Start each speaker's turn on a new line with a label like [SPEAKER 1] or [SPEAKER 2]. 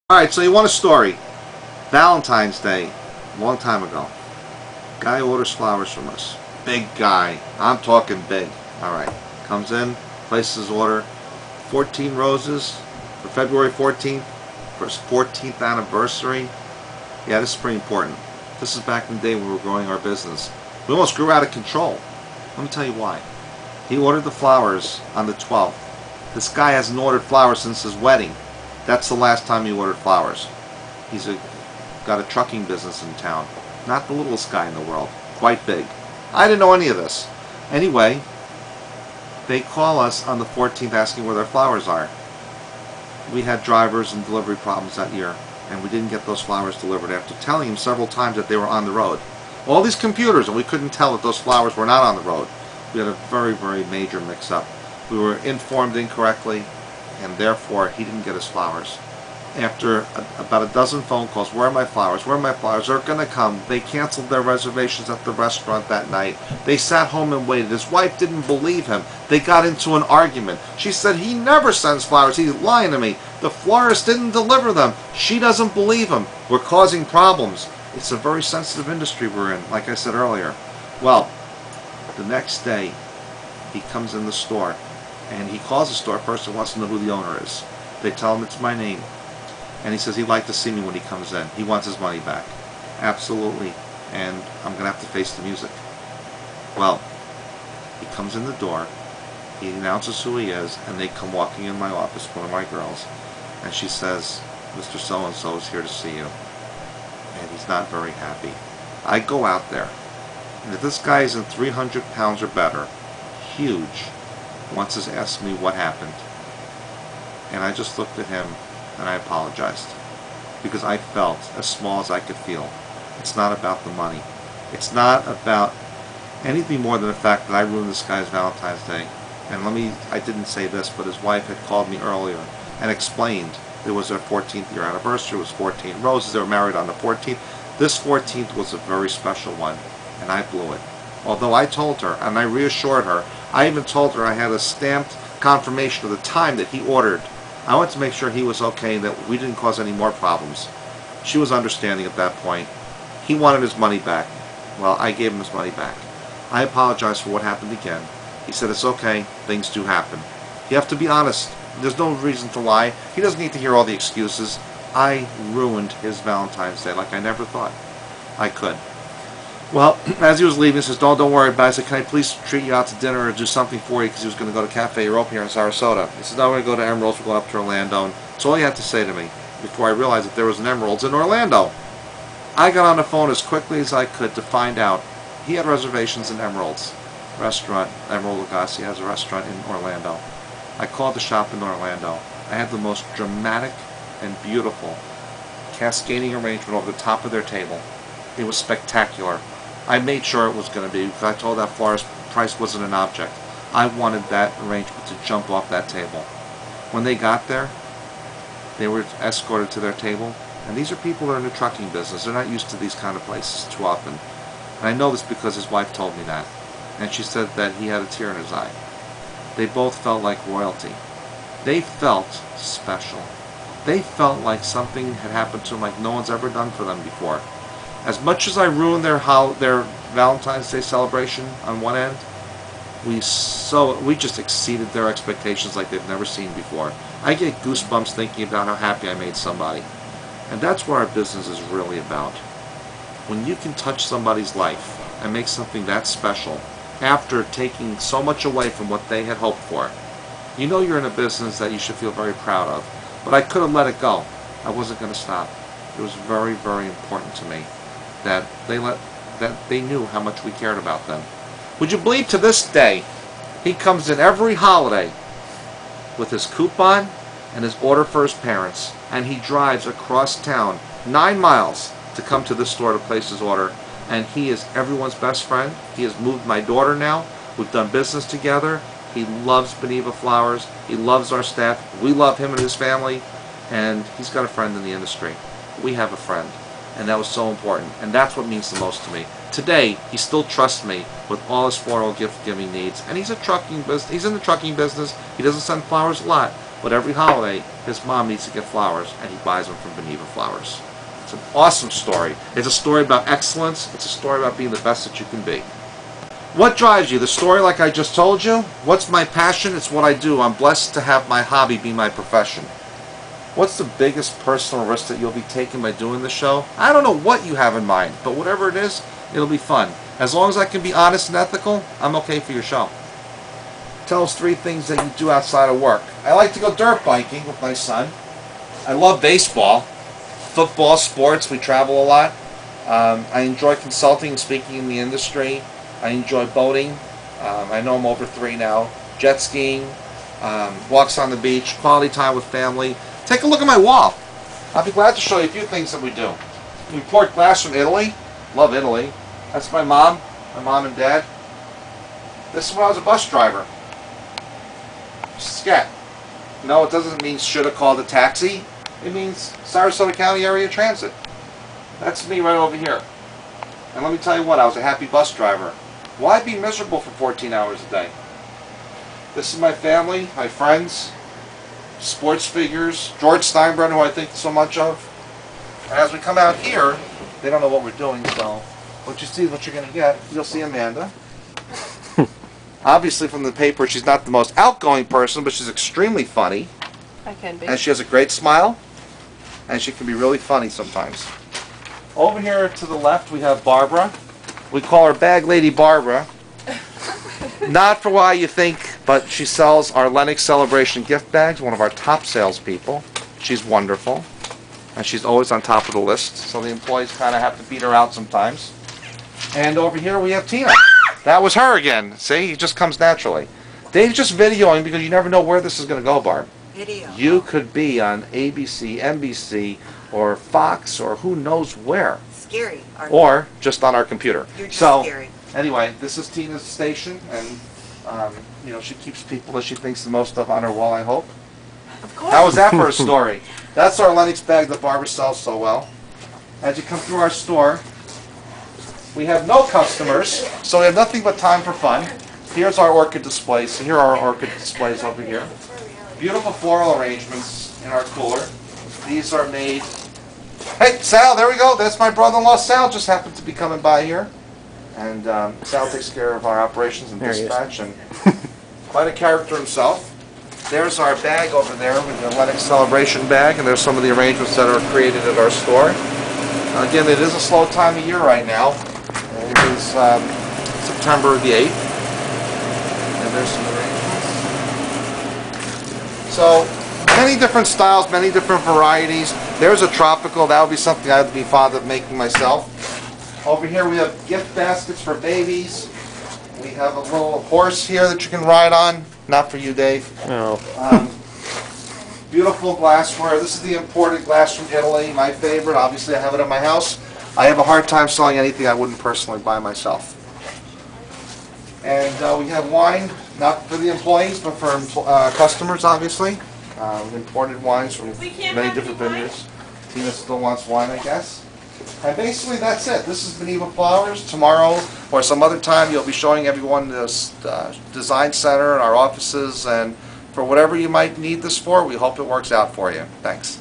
[SPEAKER 1] Alright, so you want a story. Valentine's Day, a long time ago. Guy orders flowers from us. Big guy. I'm talking big. Alright. Comes in, places his order. 14 roses for February 14th, for his 14th anniversary. Yeah, this is pretty important. This is back in the day when we were growing our business. We almost grew out of control. Let me tell you why. He ordered the flowers on the 12th. This guy hasn't ordered flowers since his wedding. That's the last time he ordered flowers. He's got a trucking business in town. Not the littlest guy in the world. Quite big. I didn't know any of this. Anyway, they call us on the 14th asking where their flowers are. We had drivers and delivery problems that year, and we didn't get those flowers delivered after telling him several times that they were on the road. All these computers, and we couldn't tell that those flowers were not on the road. We had a very, very major mix-up. We were informed incorrectly, and therefore he didn't get his flowers. After about a dozen phone calls, where are my flowers? Where are my flowers? They're going to come. They canceled their reservations at the restaurant that night. They sat home and waited. His wife didn't believe him. They got into an argument. She said, he never sends flowers. He's lying to me. The florist didn't deliver them. She doesn't believe him. We're causing problems. It's a very sensitive industry we're in, like I said earlier. Well, the next day, he comes in the store, and he calls the store first and wants to know who the owner is. They tell him it's my name. And he says he'd like to see me when he comes in. He wants his money back. Absolutely. And I'm going to have to face the music. Well, he comes in the door, he announces who he is, and they come walking in my office, one of my girls, and she says, Mr. So-and-so is here to see you. And he's not very happy. I go out there, and if this guy isn't 300 pounds or better, huge, wants to ask me what happened. And I just looked at him and I apologized, because I felt as small as I could feel. It's not about the money. It's not about anything more than the fact that I ruined this guy's Valentine's Day. And I didn't say this, but his wife had called me earlier and explained it was their 14th year anniversary. It was 14 roses. They were married on the 14th. This 14th was a very special one, and I blew it. Although I told her, and I reassured her, I even told her I had a stamped confirmation of the time that he ordered. I wanted to make sure he was okay, that we didn't cause any more problems. She was understanding at that point. He wanted his money back. Well, I gave him his money back. I apologized for what happened again. He said, it's okay, things do happen. You have to be honest. There's no reason to lie. He doesn't need to hear all the excuses. I ruined his Valentine's Day like I never thought I could. Well, as he was leaving, he says, don't worry about it. I said, can I please treat you out to dinner or do something for you? Because he was going to go to Cafe Europe here in Sarasota. He said, no, we're going to go to Emeralds. We're going up to Orlando. And that's all he had to say to me before I realized that there was an Emeralds in Orlando. I got on the phone as quickly as I could to find out he had reservations in Emeralds restaurant. Emerald Lagasse has a restaurant in Orlando. I called the shop in Orlando. I had the most dramatic and beautiful cascading arrangement over the top of their table. It was spectacular. I made sure it was going to be, because I told that florist price wasn't an object. I wanted that arrangement to jump off that table. When they got there, they were escorted to their table. And these are people that are in the trucking business. They're not used to these kind of places too often. And I know this because his wife told me that. And she said that he had a tear in his eye. They both felt like royalty. They felt special. They felt like something had happened to them like no one's ever done for them before. As much as I ruined their Valentine's Day celebration on one end, we just exceeded their expectations like they've never seen before. I get goosebumps thinking about how happy I made somebody. And that's what our business is really about. When you can touch somebody's life and make something that special after taking so much away from what they had hoped for, you know you're in a business that you should feel very proud of. But I could have let it go. I wasn't going to stop. It was very, very important to me that they knew how much we cared about them. Would you believe to this day, he comes in every holiday with his coupon and his order for his parents, and he drives across town 9 miles to come to this store to place his order, and he is everyone's best friend. He has moved my daughter now. We've done business together. He loves Beneva Flowers. He loves our staff. We love him and his family, and he's got a friend in the industry. We have a friend. And that was so important. And that's what means the most to me. Today, he still trusts me with all his floral gift-giving needs. And he's in the trucking business. He doesn't send flowers a lot. but every holiday his mom needs to get flowers, and he buys them from Beneva Flowers. It's an awesome story. It's a story about excellence. It's a story about being the best that you can be. What drives you? The story like I just told you? What's my passion? It's what I do. I'm blessed to have my hobby be my profession. What's the biggest personal risk that you'll be taking by doing the show? I don't know what you have in mind, but whatever it is, it'll be fun. As long as I can be honest and ethical, I'm okay for your show. Tell us 3 things that you do outside of work. I like to go dirt biking with my son. I love baseball, football, sports. We travel a lot. I enjoy consulting and speaking in the industry. I enjoy boating. I know I'm over 3 now. Jet skiing, walks on the beach, quality time with family. Take a look at my wall. I'll be glad to show you a few things that we do. We import glass from Italy. Love Italy. That's my mom and dad. This is when I was a bus driver. Scat. No, it doesn't mean should have called a taxi. It means Sarasota County Area Transit. That's me right over here. And let me tell you what, I was a happy bus driver. Why be miserable for 14 hours a day? This is my family, my friends, sports figures, George Steinbrenner, who I think so much of. And as we come out here, they don't know what we're doing, so what you see is what you're going to get. You'll see Amanda. Obviously from the paper, she's not the most outgoing person, but she's extremely funny.
[SPEAKER 2] I can be.
[SPEAKER 1] And she has a great smile, and she can be really funny sometimes. Over here to the left, we have Barbara. We call her Bag Lady Barbara. Not for why you think, but she sells our Lennox Celebration gift bags, one of our top salespeople. She's wonderful, and she's always on top of the list, so the employees kind of have to beat her out sometimes. And over here we have Tina. That was her again. See, it just comes naturally. Dave's just videoing because you never know where this is going to go, Barb.
[SPEAKER 3] Video.
[SPEAKER 1] You could be on ABC, NBC, or Fox, or who knows where.
[SPEAKER 3] Scary.
[SPEAKER 1] Or just on our computer.
[SPEAKER 3] You're just
[SPEAKER 1] so,
[SPEAKER 3] scary.
[SPEAKER 1] Anyway, this is Tina's station, and you know, she keeps people that she thinks the most of on her wall, I hope.
[SPEAKER 3] Of course.
[SPEAKER 1] How was that for a story? That's our Lennox bag that Barbara sells so well. As you come through our store, we have no customers, so we have nothing but time for fun. Here's our orchid displays. So here are our orchid displays over here. Beautiful floral arrangements in our cooler. These are made... Hey, Sal, there we go. That's my brother-in-law, Sal, just happened to be coming by here. And Sal takes care of our operations and dispatch, and quite a character himself. There's our bag over there with the Lennox Celebration bag, and there's some of the arrangements that are created at our store. Again, it is a slow time of year right now. It is September the 8th. And there's some arrangements. So, many different styles, many different varieties. There's a tropical. That would be something I'd be fond of making myself. Over here we have gift baskets for babies. We have a little horse here that you can ride on. Not for you, Dave.
[SPEAKER 4] No.
[SPEAKER 1] Beautiful glassware. This is the imported glass from Italy, my favorite. Obviously, I have it at my house. I have a hard time selling anything I wouldn't personally buy myself. And we have wine, not for the employees, but for customers, obviously. Imported wines from many different vineyards. Tina still wants wine, I guess. And basically, that's it. This is Beneva Flowers. Tomorrow, or some other time, you'll be showing everyone this design center and our offices, and for whatever you might need this for, we hope it works out for you. Thanks.